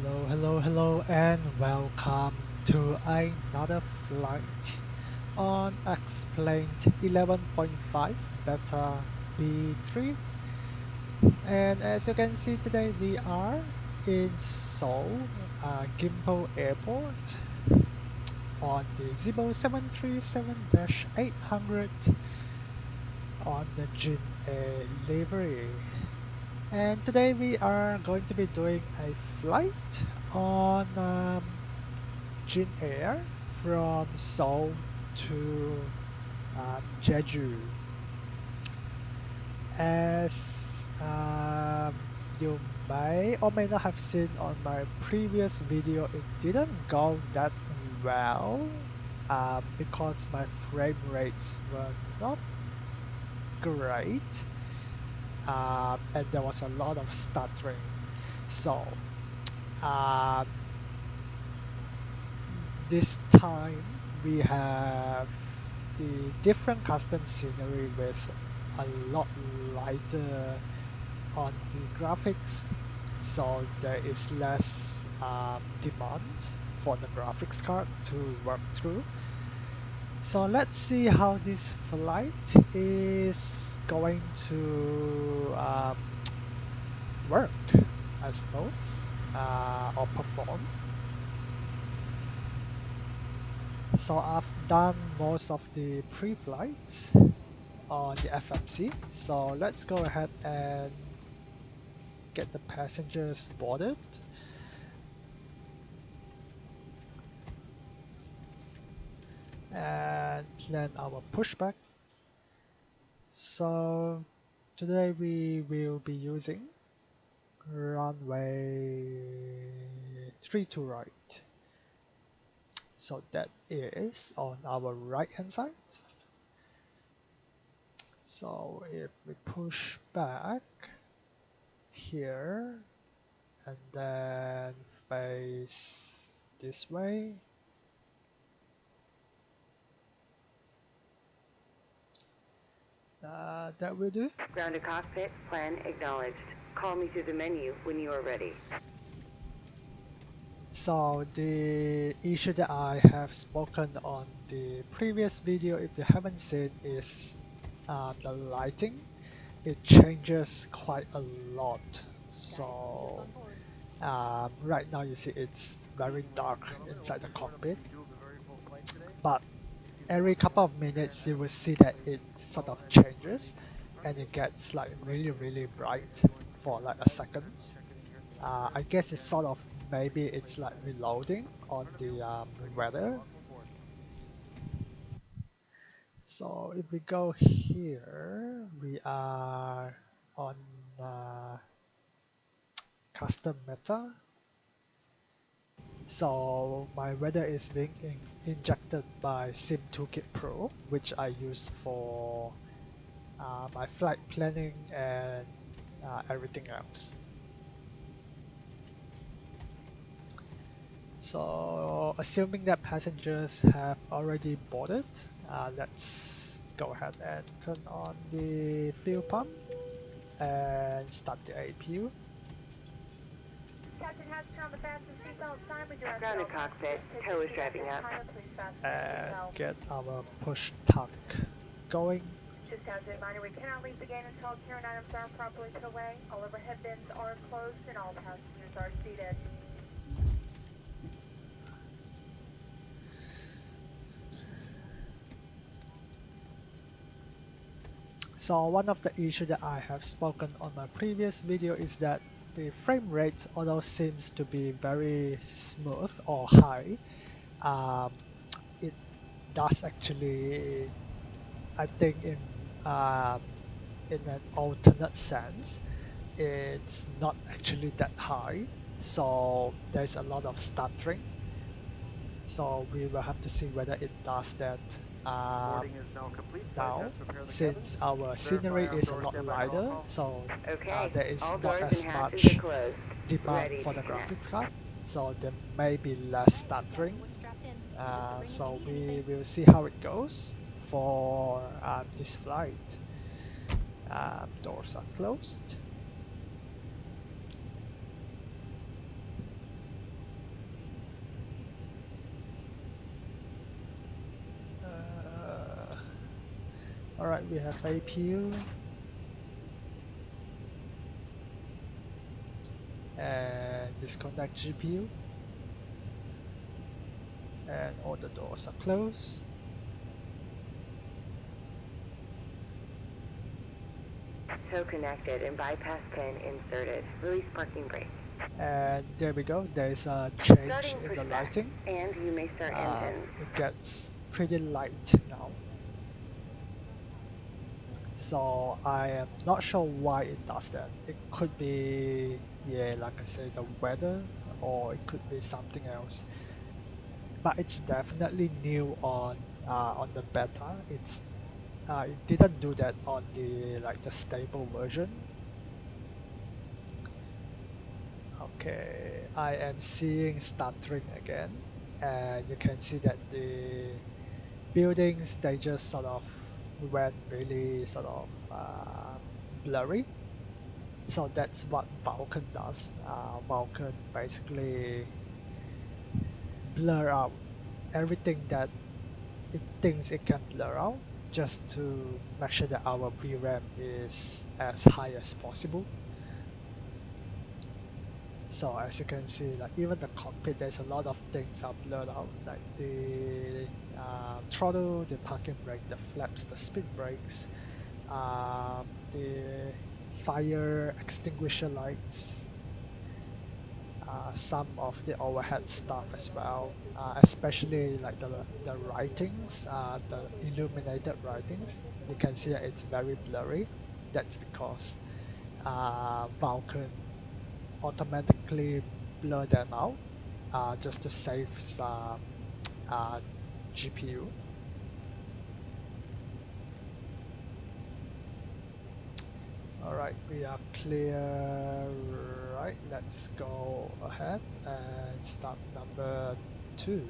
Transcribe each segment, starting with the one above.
Hello, and welcome to another flight on Explained 11.5 Beta B3. And as you can see today, we are in Seoul, Gimpo Airport on the Zibo 737-800 on the Jin Air livery. And today we are going to be doing a flight on Jin Air from Seoul to Jeju. As you may or may not have seen on my previous video, it didn't go that well because my frame rates were not great and there was a lot of stuttering. So um, this time we have the different custom scenery with a lot lighter on the graphics, so there is less demand for the graphics card to work through. So let's see how this flight is going to work, I suppose, or perform. So I've done most of the pre-flights on the FMC. So let's go ahead and get the passengers boarded. And plan our pushback. So today we will be using runway 32 right. So that is on our right hand side. So if we push back here and then face this way, that will do. Ground to cockpit, plan acknowledged. Call me through the menu when you are ready. So the issue that I have spoken on the previous video, if you haven't seen, is the lighting. It changes quite a lot. So right now you see it's very dark inside the cockpit, but every couple of minutes you will see that it sort of changes and it gets like really bright for like a second. I guess it's sort of maybe it's like reloading on the weather. So if we go here, we are on custom meta. So my weather is being injected by Sim Toolkit Pro, which I use for my flight planning and everything else. So assuming that passengers have already boarded, let's go ahead and turn on the fuel pump and start the APU. Captain has turned on the fasten seatbelt sign. We do our Ground to cockpit, tow is driving up. Please fasten the And seatbelt. get our push tuck going. Just as a reminder, we cannot leave the gate until carrying items are properly put away. All overhead bins are closed and all passengers are seated. So one of the issues that I have spoken on my previous video is that the frame rate, although seems to be very smooth or high, um, it does actually, I think um, in an alternate sense, it's not actually that high. So there's a lot of stuttering. So we will have to see whether it does that now, since our scenery is a lot lighter, so Okay, there is all not doors and as hatches much are closed. demand Ready for to the connect. graphics card, so there may be less stuttering. So we will see how it goes for this flight. Doors are closed. Alright, we have APU and disconnect GPU, and all the doors are closed. Tow connected and bypass pin inserted. Release parking brake. And there we go, there's a change Starting in the pushback. lighting. And you may start engines. It gets pretty light now. So I am not sure why it does that. It could be, yeah, like I said, the weather, or it could be something else. But it's definitely new on the beta. It didn't do that on the the stable version. Okay, I am seeing stuttering again, and you can see that the buildings, they just sort of went really sort of blurry. So that's what Vulkan does. Vulkan basically blur out everything that it thinks it can blur out, just to make sure that our VRAM is as high as possible. So as you can see, like even the cockpit, there's a lot of things are blurred out, like the throttle, the parking brake, the flaps, the speed brakes, the fire extinguisher lights, some of the overhead stuff as well, especially like the writings, the illuminated writings. You can see that it's very blurry. That's because Vulkan automatically blur them out just to save some uh, GPU. Alright, we are clear. Right, let's go ahead and start number 2.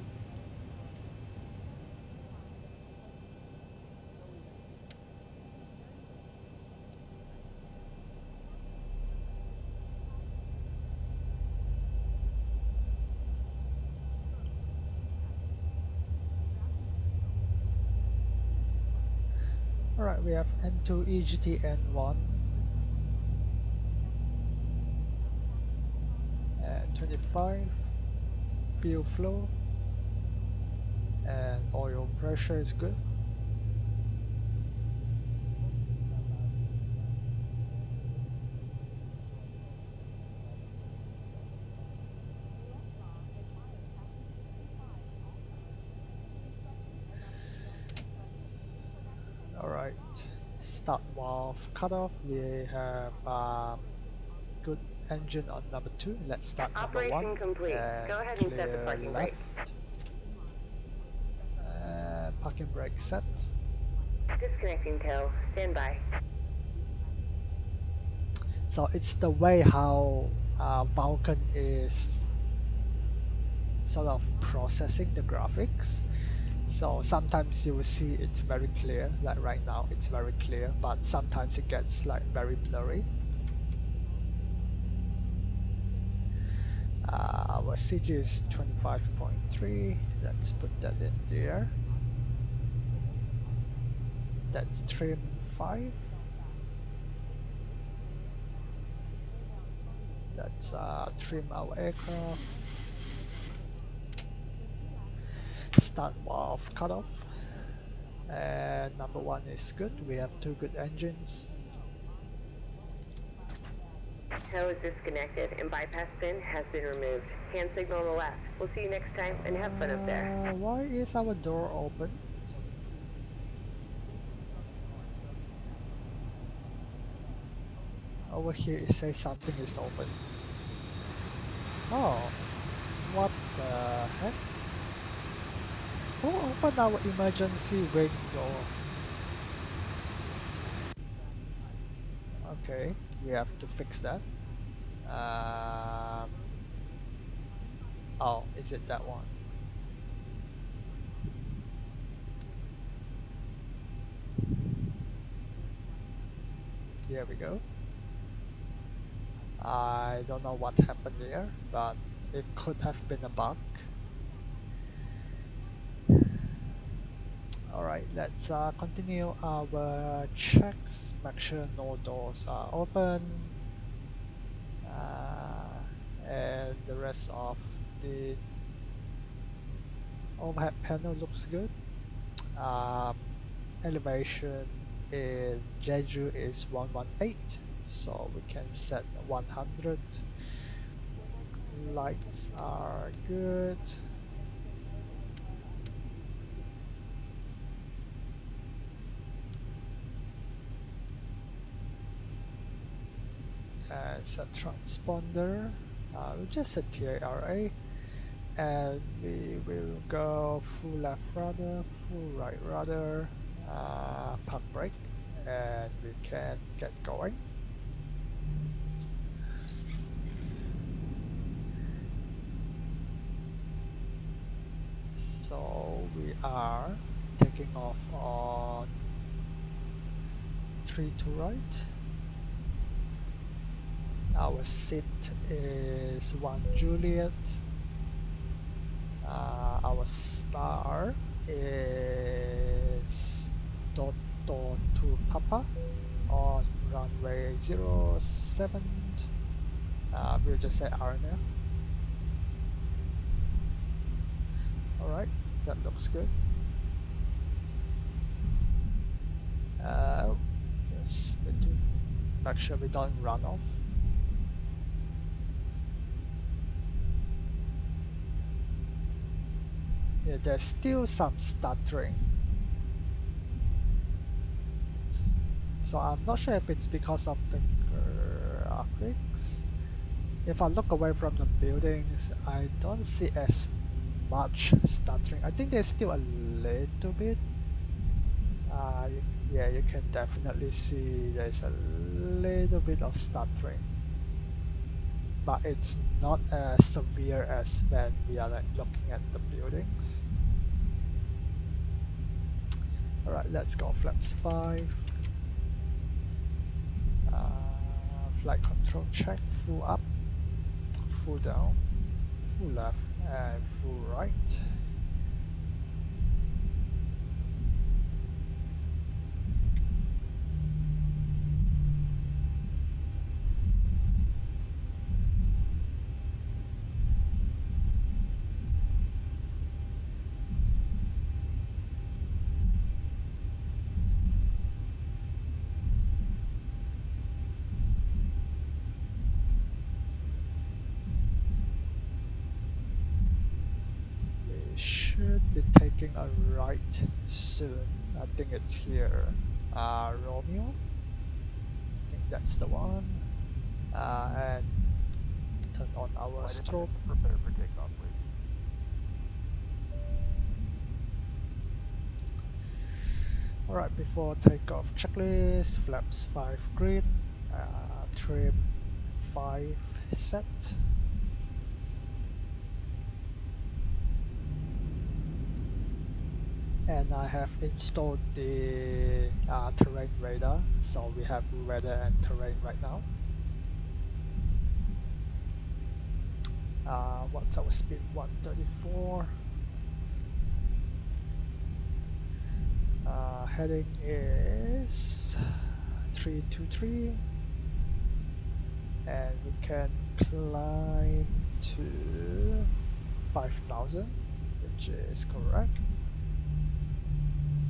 Alright, we have N2 EGT N1 and 25, fuel flow, and oil pressure is good. Alright, start valve cutoff. We have good engine on number 2. Let's start number 1 Operation complete. and Go ahead and set the clear parking left. brake. Parking brake set. Disconnecting tow. Stand by. So it's the way how Vulkan is sort of processing the graphics. So sometimes you will see it's very clear, like right now it's very clear, but sometimes it gets like very blurry. Our CG is 25.3, let's put that in there. That's trim 5. Let's trim our aircraft. Start valve cutoff. And number 1 is good. We have 2 good engines. Tow is disconnected and bypass pin has been removed. Hand signal on the left. We'll see you next time and have fun up there. Why is our door open? Over here it says something is open. Oh, what the heck? Who opened our emergency wing door? Okay, we have to fix that. Um, oh, is it that one? There we go. I don't know what happened there, but it could have been a bug. Alright, let's continue our checks. Make sure no doors are open. And the rest of the overhead panel looks good. Um, elevation in Jeju is 118, so we can set 100. Lights are good. Set transponder. We'll just set TARA, and we will go full left rudder, full right rudder, park brake, and we can get going. So we are taking off on 3 to right. Our seat is 1 Juliet. Our star is Toto to Papa on runway 07. We'll just say RNF. Alright, that looks good. Just need to make sure we don't run off. Yeah, there's still some stuttering. So I'm not sure if it's because of the graphics. If I look away from the buildings, I don't see as much stuttering. I think there's still a little bit. Yeah, you can definitely see there's a little bit of stuttering, but it's not as severe as when we are like looking at the buildings. Alright, let's go flaps 5. Flight control check, full up, full down, full left, and full right. Should be taking a right soon. I think it's here. Romeo. I think that's the one. And turn on our strobe. Prepare for takeoff, please. Alright, before takeoff checklist, flaps 5 green, trim 5 set. And I have installed the terrain radar, so we have weather and terrain right now. What's our speed? 134. Heading is 323, and we can climb to 5,000, which is correct.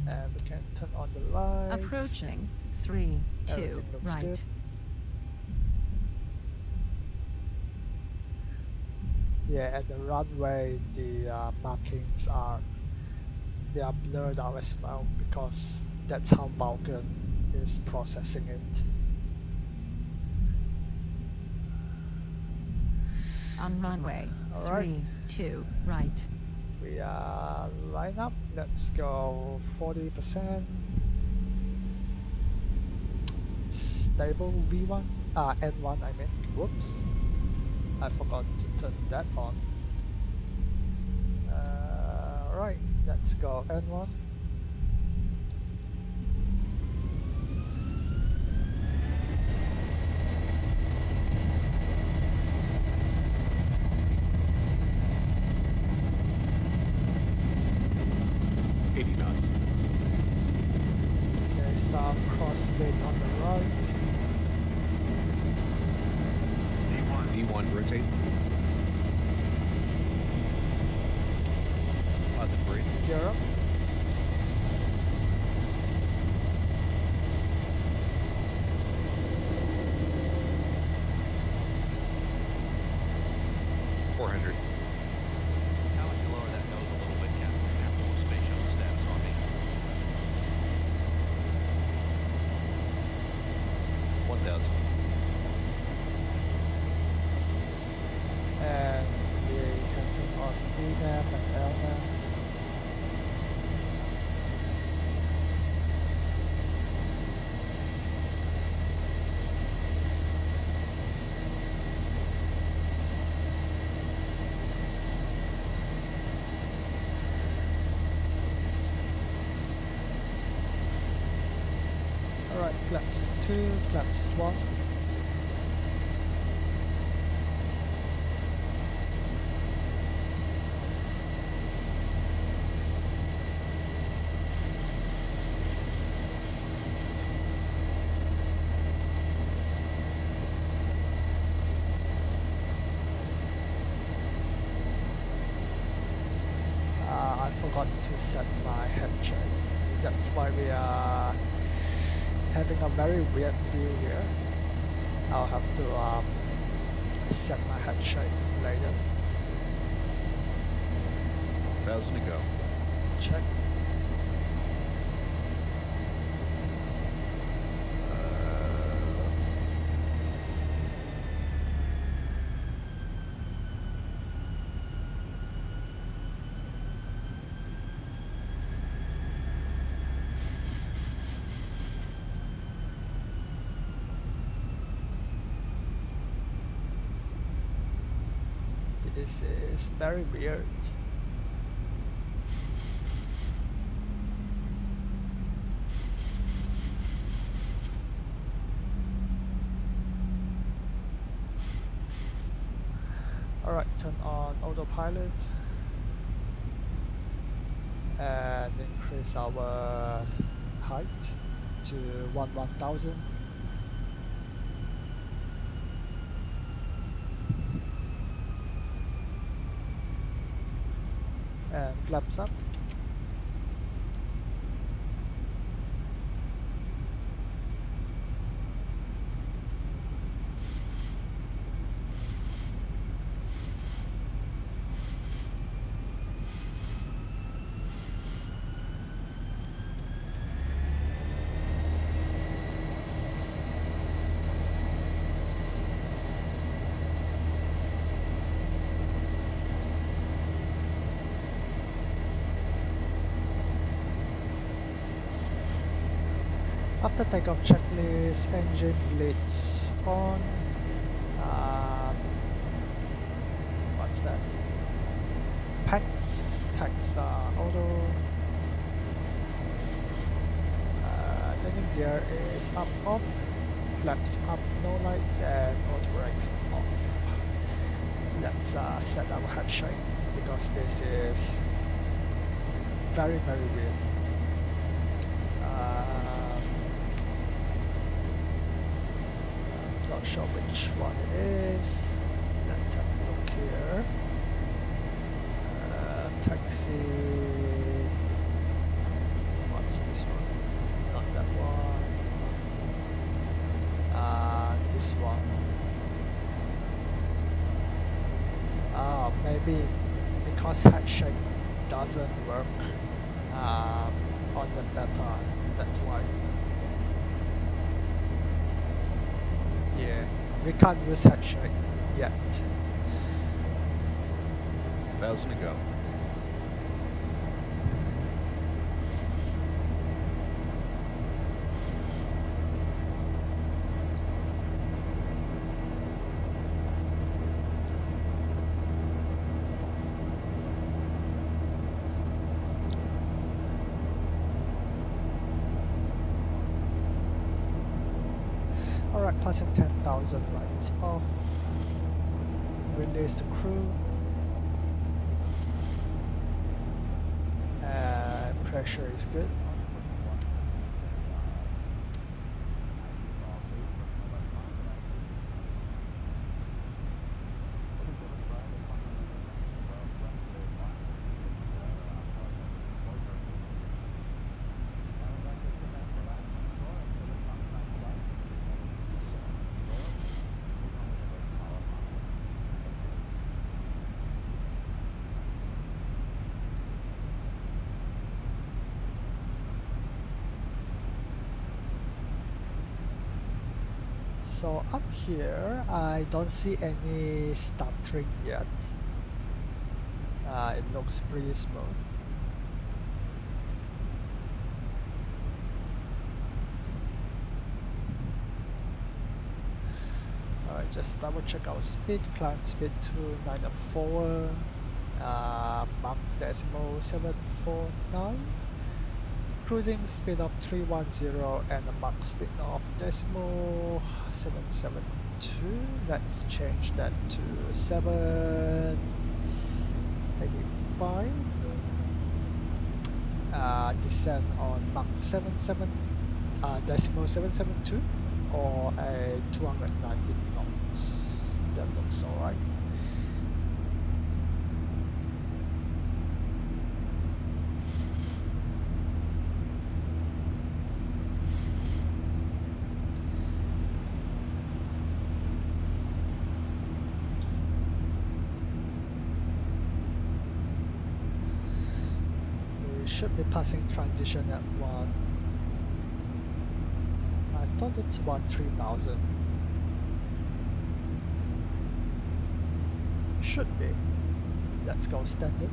And we can turn on the lights. Approaching 3, 2, Everything looks right. good. Yeah, at the runway, the markings are blurred out as well because that's how Vulcan is processing it. On runway All right. 3, 2, right. We are line up. Let's go 40%. Stable V1, N1 I mean. Whoops. I forgot to turn that on. Alright, let's go N1. $80 knots. rotate. Positive green. Gear up. How would you lower that nose a little bit, Captain? We have more space shuttle status on me. 1,000. And we can turn on VNAV and LNAV. Alright, flaps 2, flaps 1. I forgot to set my head check. That's why we are having a very weird view here. I'll have to set my head check later. 1,000 to go. Check. This is very weird. Alright, turn on autopilot and increase our height to 1,000. And flaps up. After takeoff checklist, engine lights on. What's that? Packs auto. Landing gear is up off. Flaps up, no lights, and auto brakes off. Let's set our head shape because this is very weird. Not sure which one it is. Let's have a look here. Taxi. What's this one? Not that one. This one. Maybe because head shape doesn't work on the beta. That's why. Yeah, we can't use head shape yet. 1,000 to go. Alright, passing 10,000 lights off. Release the crew. And pressure is good. So up here, I don't see any stuttering yet. It looks pretty smooth. Alright, just double check our speed. Climb speed to 904. Mach decimal 749. Cruising speed of 310 and a Mach speed of decimal 772. Let's change that to 785. Descend on Mach 77 decimal 772 or a 290 knots. That looks alright. We should be passing transition at 1. I thought it's 3000. Should be. Let's go standard.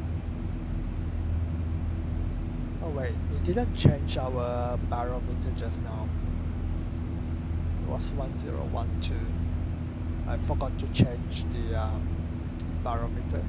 Oh wait, we didn't change our barometer just now. It was 1012. I forgot to change the barometer.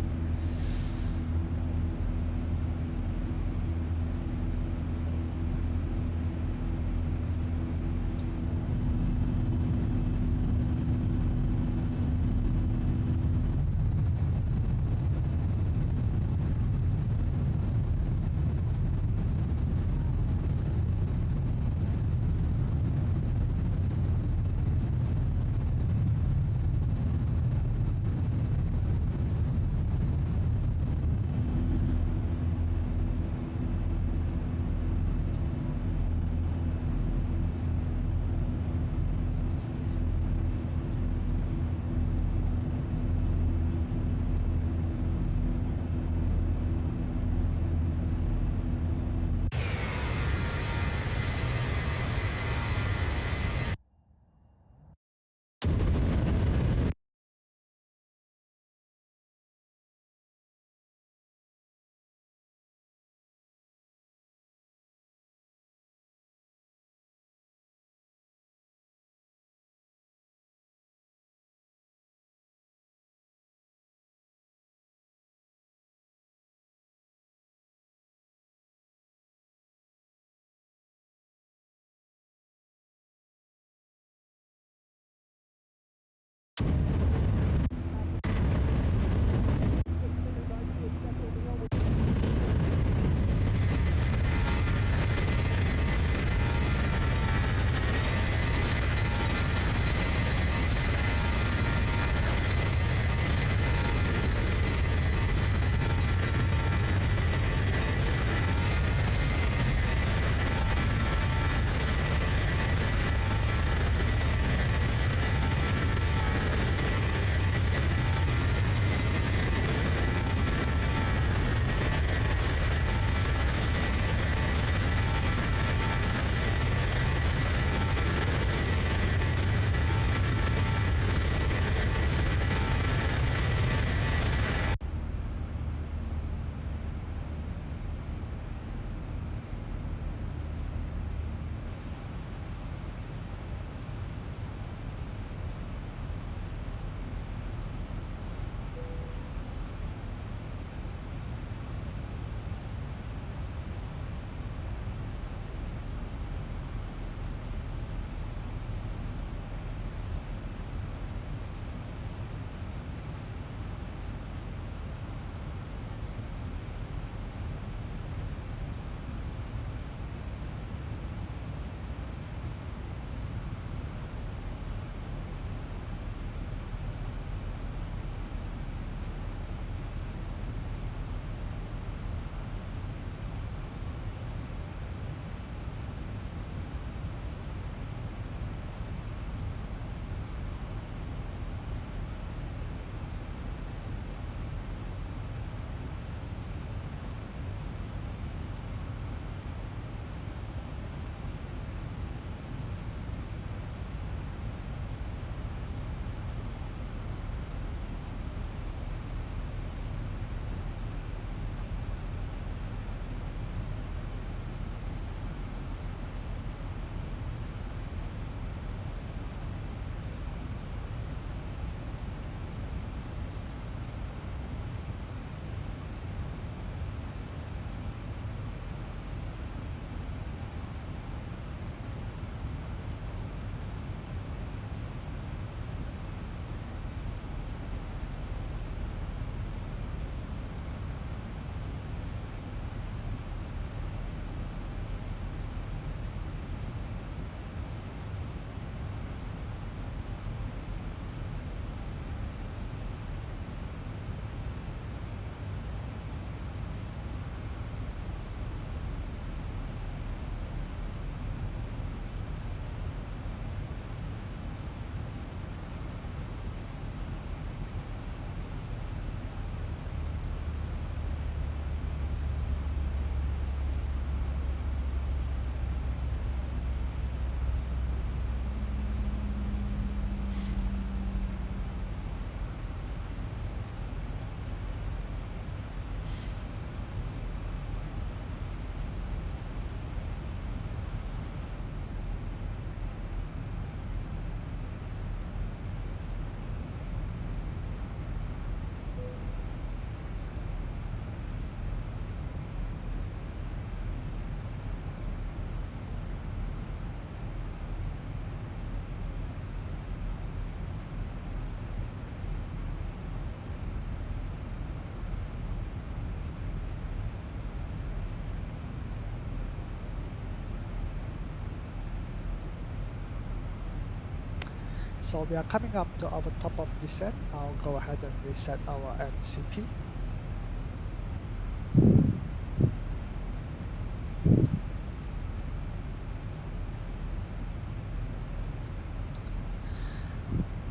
so we are coming up to our top of descent. I'll go ahead and reset our MCP.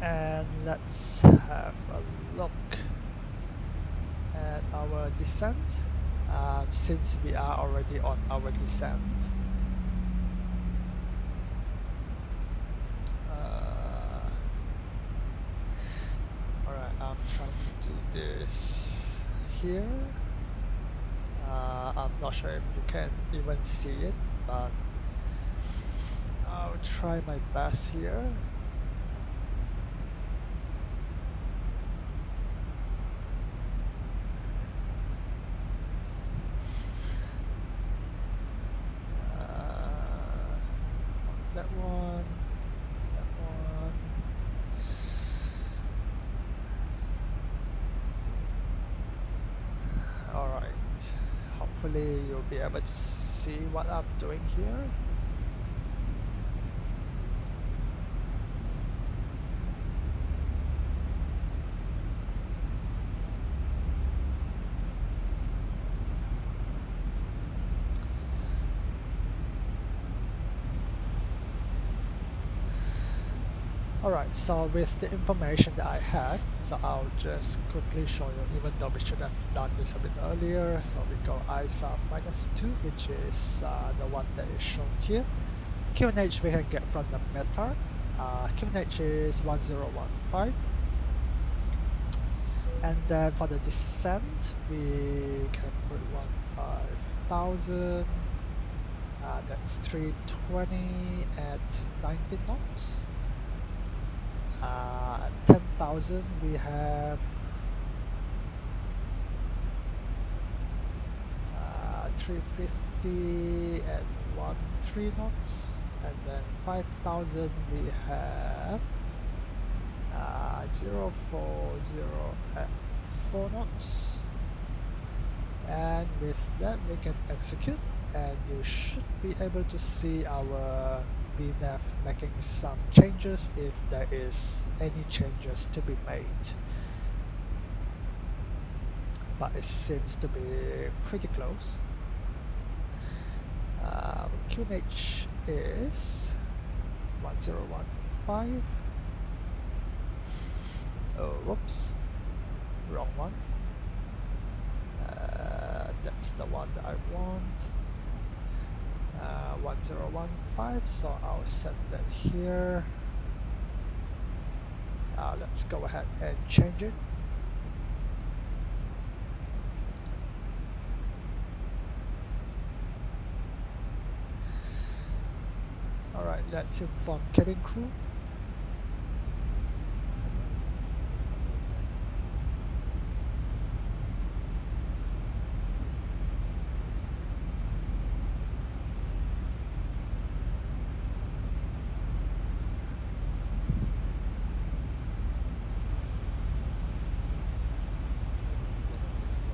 And let's have a look at our descent. Since we are already on our descent, alright, I'm trying to do this here. I'm not sure if you can even see it, but I'll try my best here. That one, that one. Alright, hopefully you'll be able to see what I'm doing here. Alright, so with the information that I had, so I'll just quickly show you, even though we should have done this a bit earlier. So we go ISA -2, which is the one that is shown here. QNH we can get from the meta. QNH is 1015. And then for the descent, we can put 15,000. That's 320 at 90 knots. At 10,000 we have 350 at 13 knots, and then 5,000 we have 040 at 4 knots. And with that we can execute, and you should be able to see our VNAV making some changes if there is any changes to be made. But it seems to be pretty close. QNH is 1015. Oh, whoops, wrong one. That's the one that I want. 1015, so I'll set that here. Let's go ahead and change it. Alright, let's inform cabin crew.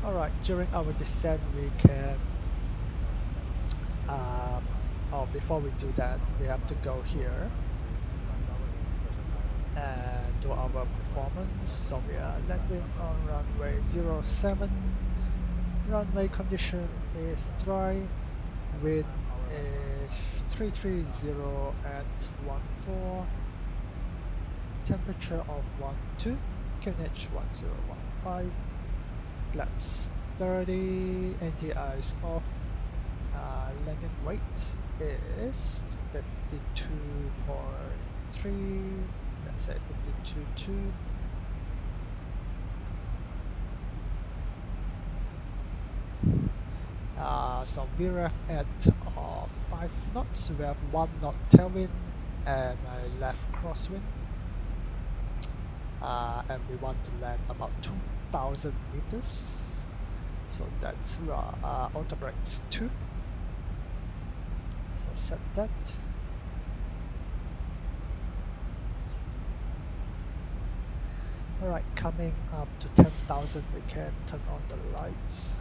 Alright, during our descent we can before we do that we have to go here and do our performance. So we are landing on runway 07. Runway condition is dry. Wind is 330 at 14. Temperature of 12. QNH 1015. Flaps 30. NTI is off. Landing weight is 52.3. Let's say 52.2. So VREF at 5 knots. We have 1 knot tailwind and a left crosswind. And we want to land about 2,000 meters. So that's auto brakes 2. So set that. Alright, coming up to 10,000 we can turn on the lights.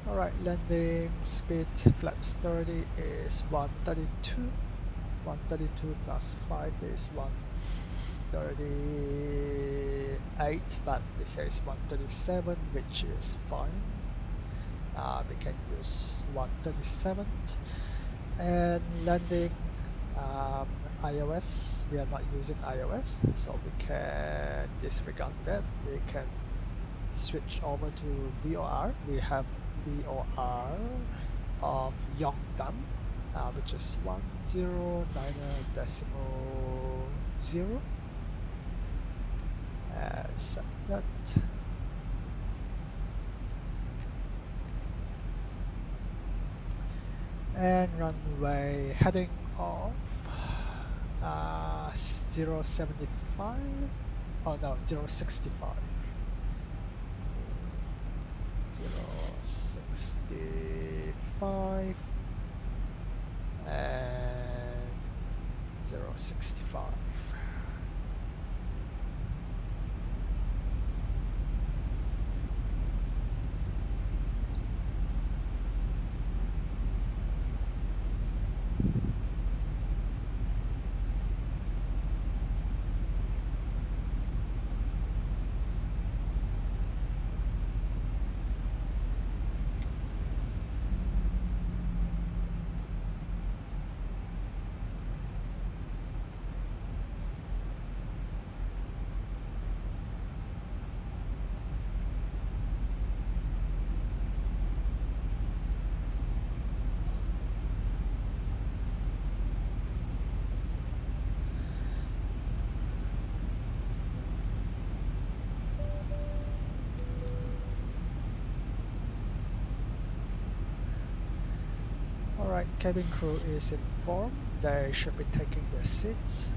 Alright, landing speed flaps 30 is 132. 132 plus 5 is 138, but it says 137, which is fine. We can use 137. And landing iOS, we are not using iOS, so we can disregard that. We can switch over to VOR. We have VOR of Yongdam, which is 109.0, set that. And runway heading off 075, oh no, 065. 065 and 065. Alright, cabin crew is informed. They should be taking their seats.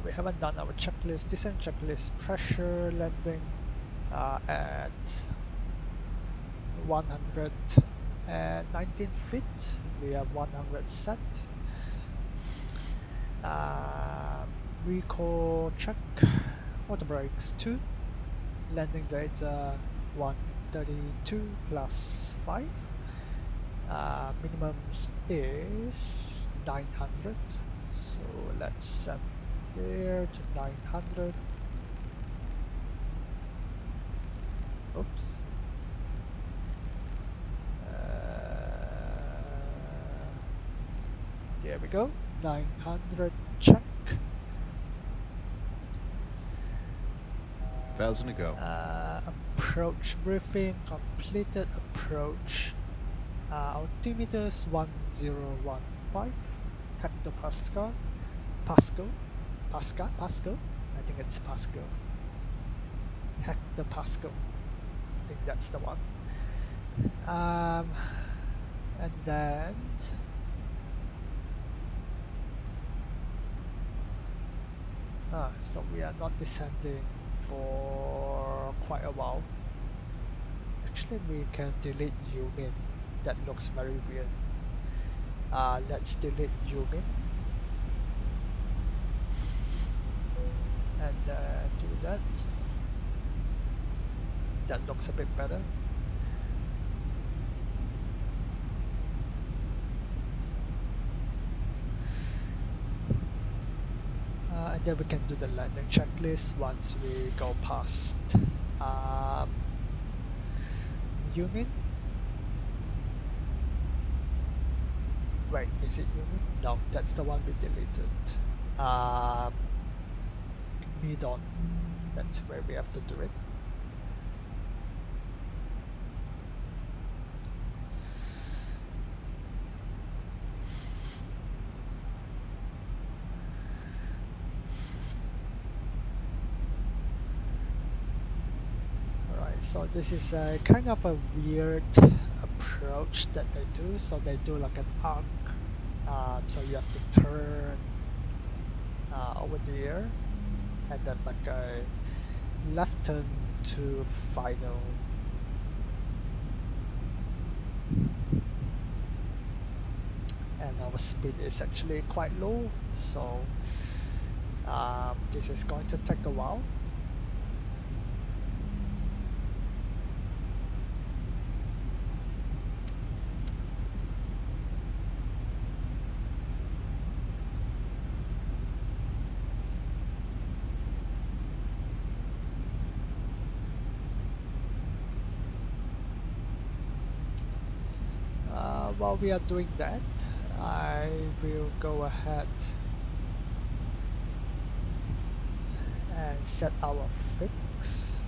We haven't done our checklist, descent checklist, pressure landing at 119 feet. We have 100 set. Recall check, water brakes 2, landing data 132 plus 5. Minimum is 900, so let's set there to 900. Oops. There we go, 900 check. 1,000 to go. Approach briefing completed. Approach altimeters 1015 hectopascal. Pascal. I think it's Pascal. Hectopascal. I think that's the one. And then so we are not descending for quite a while. Actually, we can delete Yumin. That looks very weird. Let's delete Yumin. And do that. That looks a bit better. And then we can do the landing checklist once we go past Yumin. Wait, is it Yumin? No, that's the one we deleted. Midon. That's where we have to do it. So this is a kind of a weird approach that they do. So they do like an arc. So you have to turn over there, and then like a left turn to final. and our speed is actually quite low, so this is going to take a while. While we are doing that, I will go ahead and set our fix.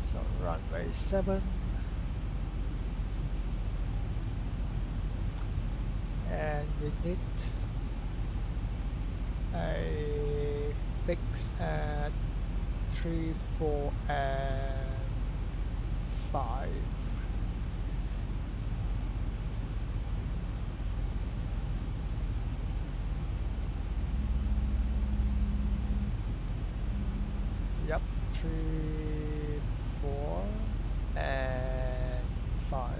So runway 7, and we need a fix at 3, 4, and 5. Yep, 3, 4, and 5.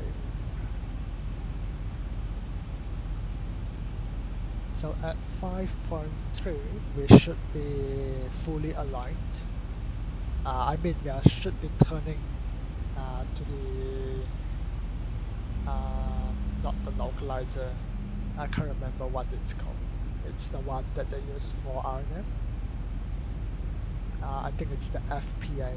So at 5.3, we should be fully aligned. I mean, we should be turning to the not the localizer. I can't remember what it's called. It's the one that they use for RNF. I think it's the FPA.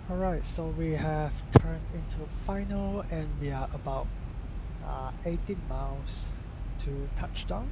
Alright, so we have turned into final and we are about 18 miles to touchdown.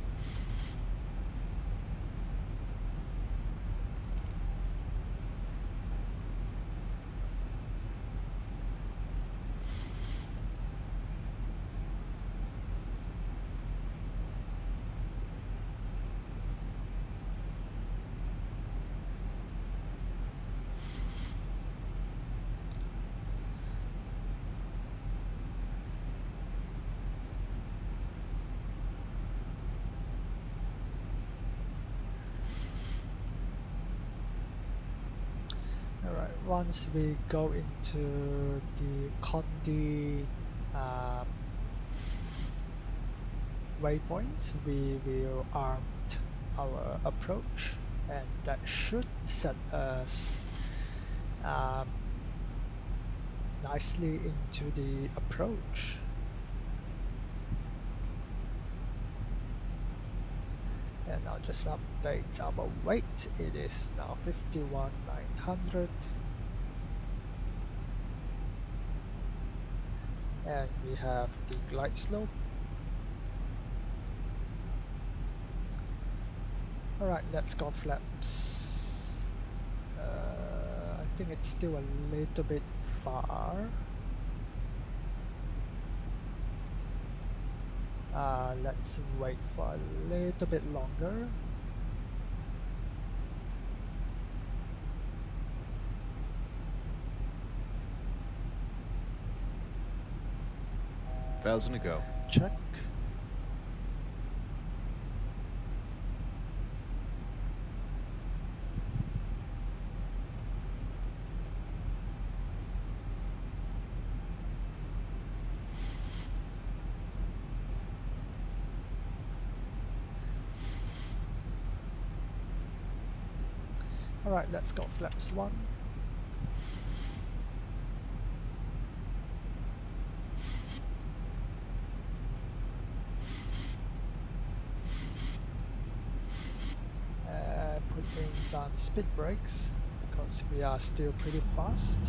Alright, once we go into the Condi waypoints, we will arm our approach, and that should set us nicely into the approach. And I'll just update our weight. It is now 51,900. And we have the glide slope. Alright, let's go flaps. I think it's still a little bit far. Let's wait for a little bit longer. 1,000 to go. Check. Alright, let's go flaps 1. Put in some speed brakes because we are still pretty fast.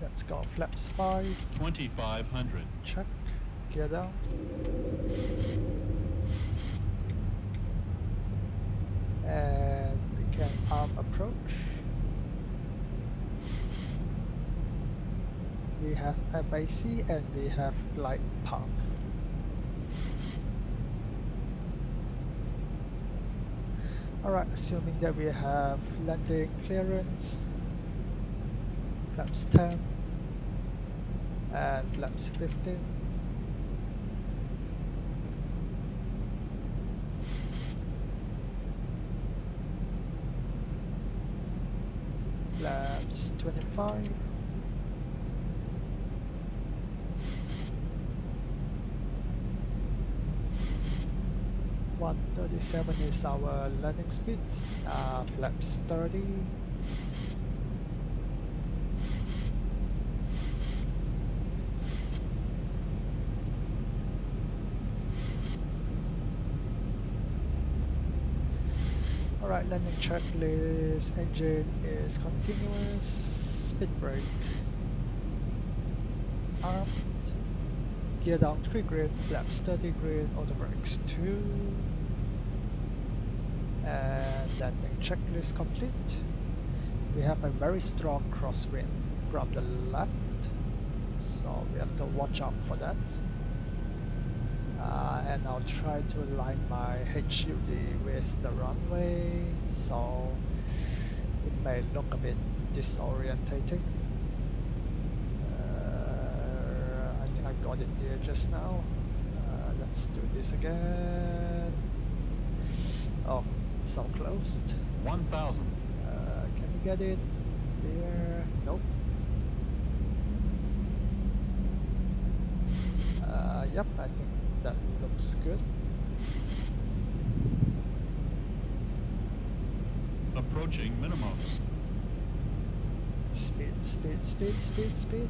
Let's go flaps 5. 2,500. Check. Gear down. And we can arm approach. We have FAC and we have glide path. Alright, assuming that we have landing clearance, flaps 10 and flaps 15. Flaps 25. .137 is our landing speed. Flaps 30. Alright, landing checklist. Engine is continuous. Speed brake. Armed. Gear down 3 grid. Flaps 30 grid. Auto brakes 2. And landing checklist complete. We have a very strong crosswind from the left, so we have to watch out for that. And I'll try to align my HUD with the runway, so it may look a bit disorientating. I think I got it there just now. Let's do this again. Oh, so close. 1,000. Can we get it there? Nope. Yep, I think that looks good. Approaching minimums. Speed, speed, speed, speed, speed.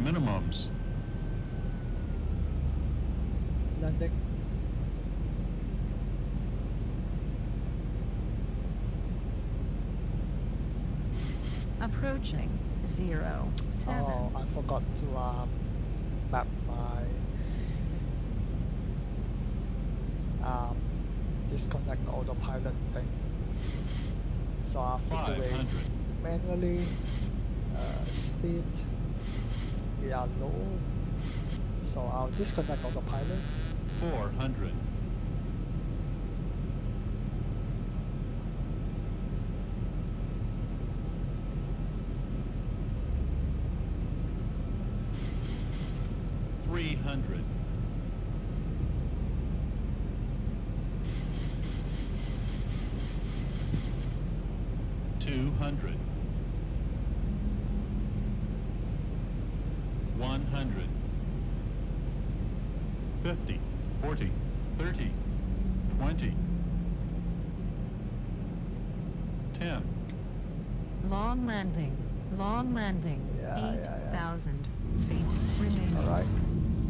Minimums. Landing. Approaching 07. Oh, I forgot to map my disconnect autopilot thing. So I have to do it 500. manually. Speed, we are low, so I'll disconnect autopilot. 400. $300. 200. 100. 50. 40. 30. 20. 10. Long landing. Long landing. Yeah, yeah, yeah. 8,000 feet remaining. Alright,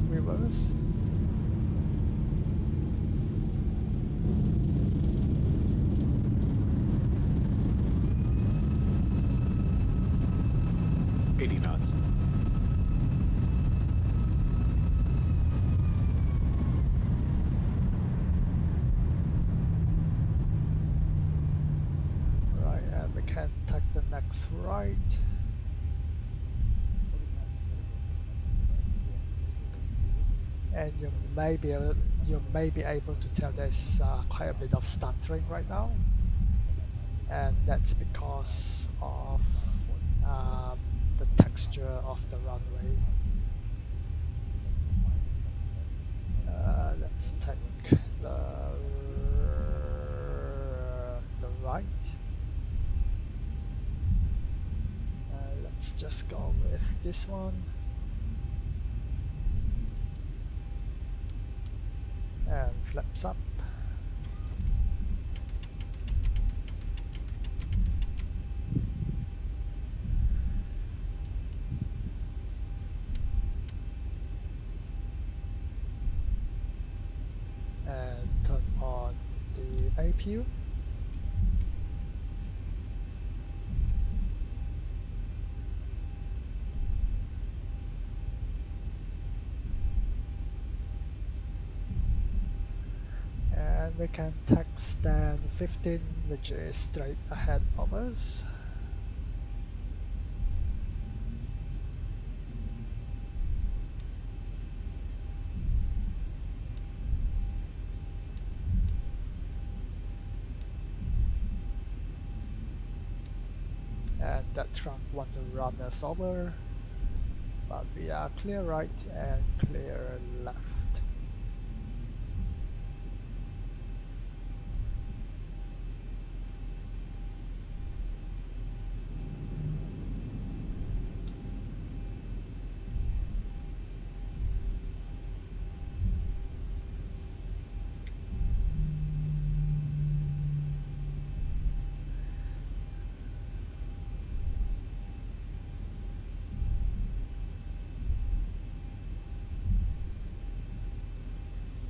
reverse. Knots. Right, and we can take the next right. And you may be able to tell there's quite a bit of stuttering right now. and that's because of um, the texture of the runway. Let's take the right. Let's just go with this one. And flaps up. And turn on the APU. And we can take stand 15, which is straight ahead of us. And that truck want to run us over, but we are clear right and clear left.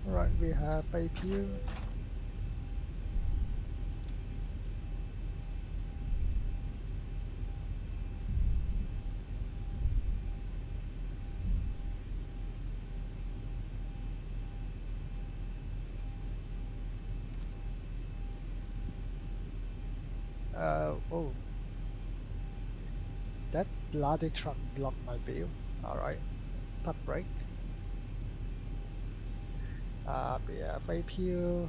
Right, we have APU. Oh, that bloody truck blocked my view. Alright, pump brake. We have APU.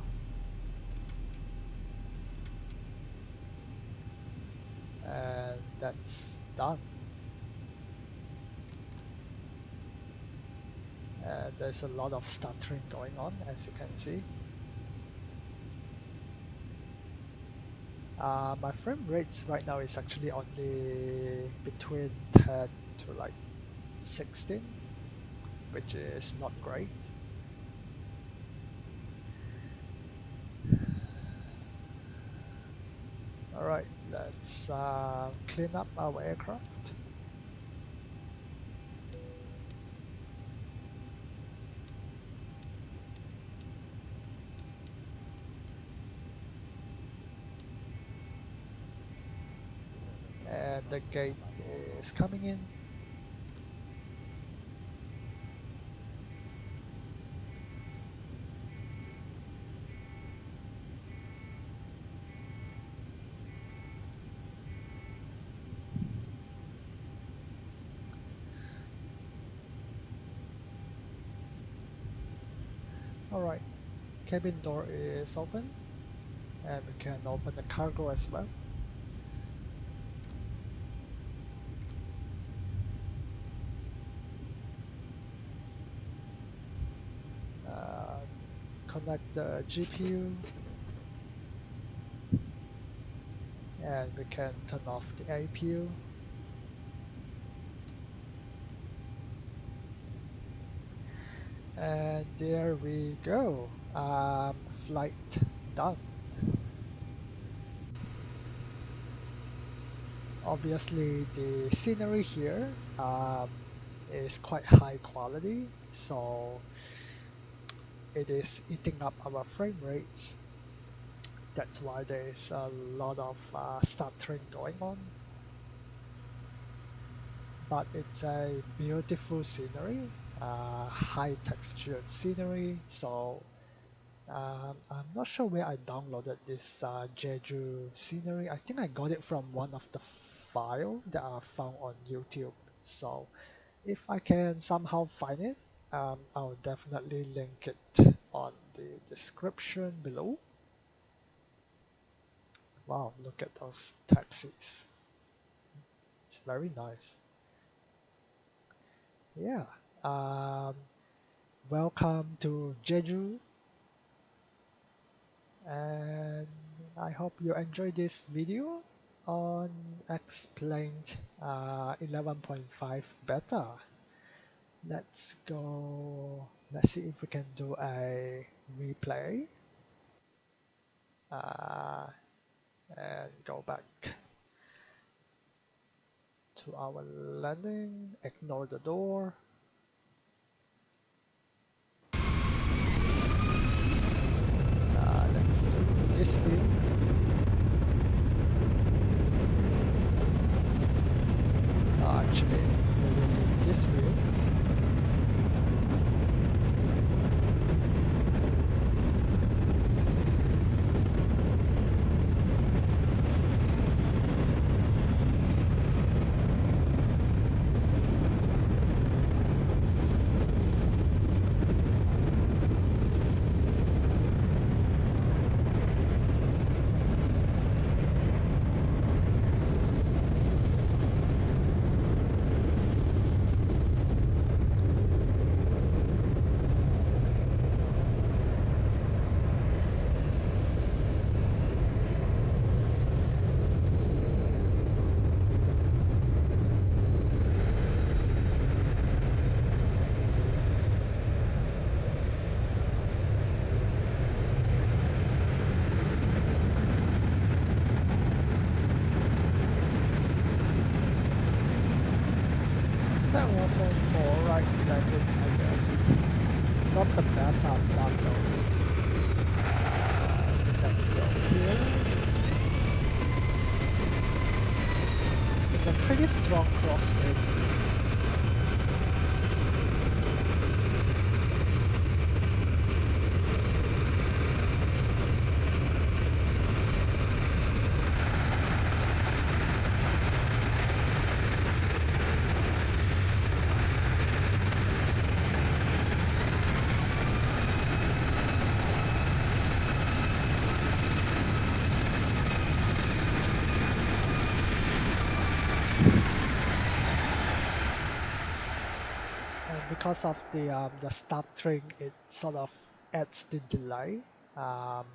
And that's done. And there's a lot of stuttering going on, as you can see. My frame rates right now is actually only between 10 to like 16, which is not great. Alright, let's clean up our aircraft. And the gate is coming in. Alright, cabin door is open, and we can open the cargo as well. Uh, Connect the GPU, and we can turn off the APU. And there we go. Flight done. Obviously, the scenery here is quite high quality, so it is eating up our frame rates. That's why there's a lot of stuttering going on. But it's a beautiful scenery, high textured scenery. So I'm not sure where I downloaded this Jeju scenery. I think I got it from one of the file that I found on YouTube. So if I can somehow find it, I'll definitely link it on the description below. Wow, look at those taxis. It's very nice. Yeah. Um, Welcome to Jeju, and I hope you enjoy this video on explained 11.5 beta. Let's go. Let's see if we can do a replay uh, and go back to our landing. Ignore the door. Let's do this view. Actually, we will do this view. That was an alright landing, I guess. Not the best I've done though. Let's go here. It's a pretty strong crosswind. And because of the stuttering, it sort of adds the delay, um,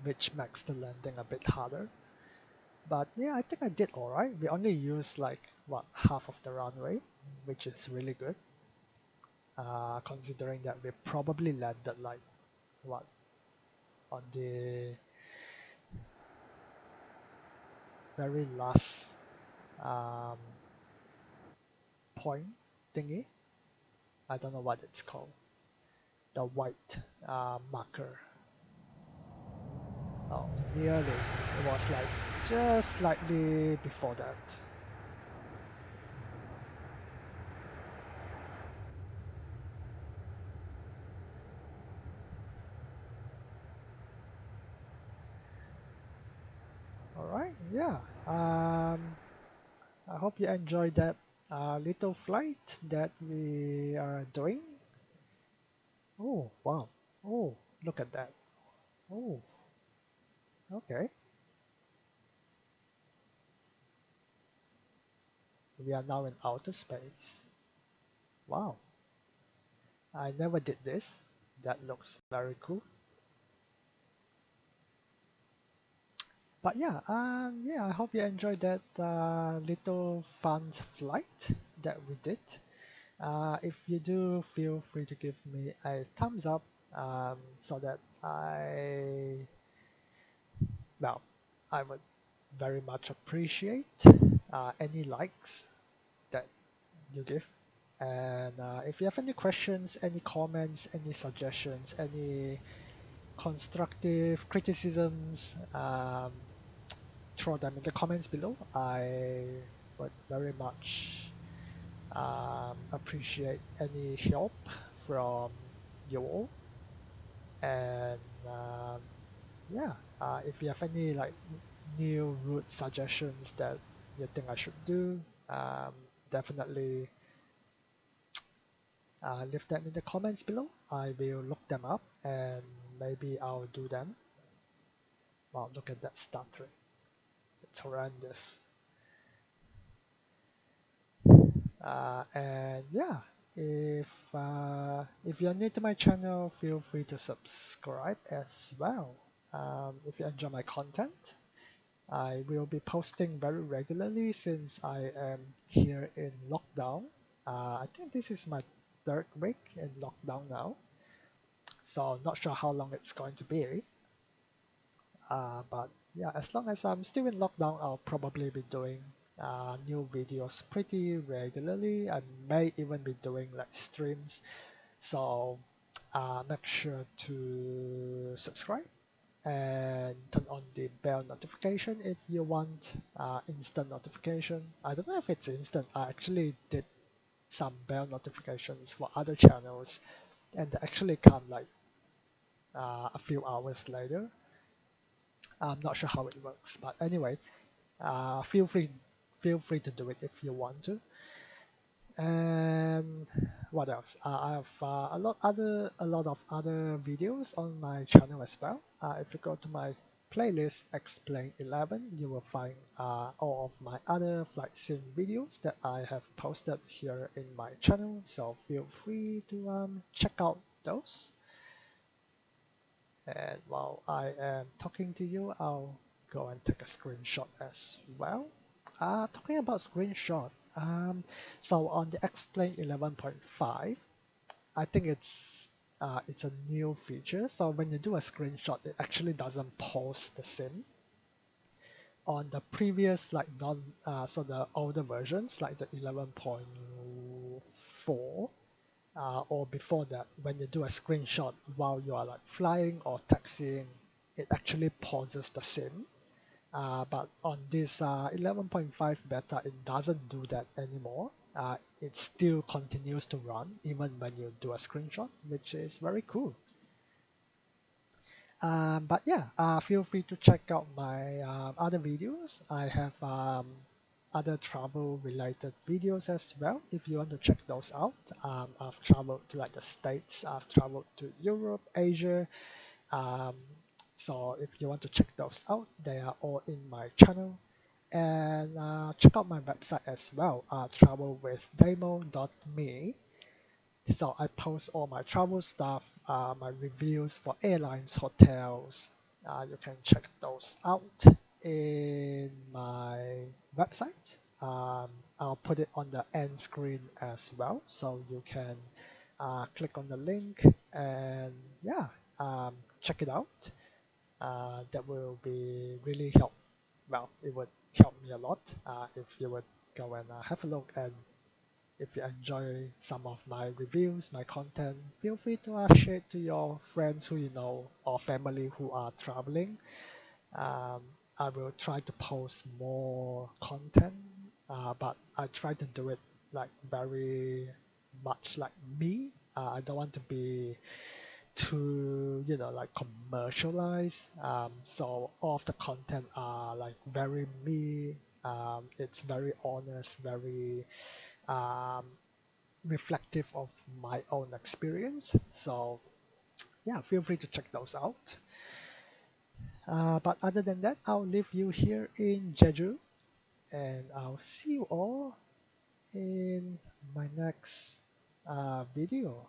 which makes the landing a bit harder. But yeah, I think I did alright. We only used like what, half of the runway, which is really good. Considering that we probably landed like what, on the very last um, point thingy. I don't know what it's called. The white marker. Oh, nearly. It was like just slightly before that. All right, yeah. I hope you enjoyed that little flight that we are doing. Oh, wow. Oh, look at that. Oh, okay. We are now in outer space. Wow. I never did this. That looks very cool. But yeah, I hope you enjoyed that little fun flight that we did. If you do, feel free to give me a thumbs up so that well, I would very much appreciate any likes that you give. And if you have any questions, any comments, any suggestions, any constructive criticisms, throw them in the comments below. I would very much appreciate any help from you all. And yeah, if you have any like new route suggestions that you think I should do, definitely leave them in the comments below. I will look them up and maybe I'll do them. Wow, look at that stuttering. It's horrendous. And yeah, if you're new to my channel, feel free to subscribe as well. If you enjoy my content, I will be posting very regularly since I am here in lockdown. I think this is my third week in lockdown now, so not sure how long it's going to be. But yeah, as long as I'm still in lockdown, I'll probably be doing new videos pretty regularly. I may even be doing like streams. So make sure to subscribe and turn on the bell notification if you want instant notification. I don't know if it's instant. I actually did some bell notifications for other channels, and they actually come like a few hours later. I'm not sure how it works, but anyway, uh, feel free feel free to do it if you want to. And what else? I have a lot of other videos on my channel as well. If you go to my playlist Explain 11, you will find all of my other flight sim videos that I have posted here in my channel. So feel free to check out those. And while I am talking to you, I'll go and take a screenshot as well. Talking about screenshot, so on the Explain 11.5, I think it's a new feature. So when you do a screenshot, it actually doesn't post the sim. On the previous like so the older versions like the 11.4 or before that, when you do a screenshot while you are like flying or taxiing, it actually pauses the sim. But on this 11.5 beta, it doesn't do that anymore. It still continues to run even when you do a screenshot, which is very cool. But yeah, feel free to check out my other videos. I have other travel related videos as well if you want to check those out. I've traveled to like the States, I've traveled to Europe, Asia. Um, so if you want to check those out, they are all in my channel. And check out my website as well, travelwithdamo.me. So I post all my travel stuff, my reviews for airlines, hotels. You can check those out in my website. I'll put it on the end screen as well, so you can click on the link and yeah, check it out. That will be really help. Well, it would help me a lot if you would go and have a look. And if you enjoy some of my reviews, my content, feel free to share it to your friends who you know or family who are traveling. Um, I will try to post more content, but I try to do it like very much like me. I don't want to be too, like commercialized. So all of the content are like very me. It's very honest, very um, reflective of my own experience. So yeah, feel free to check those out. But other than that, I'll leave you here in Jeju, and I'll see you all in my next video.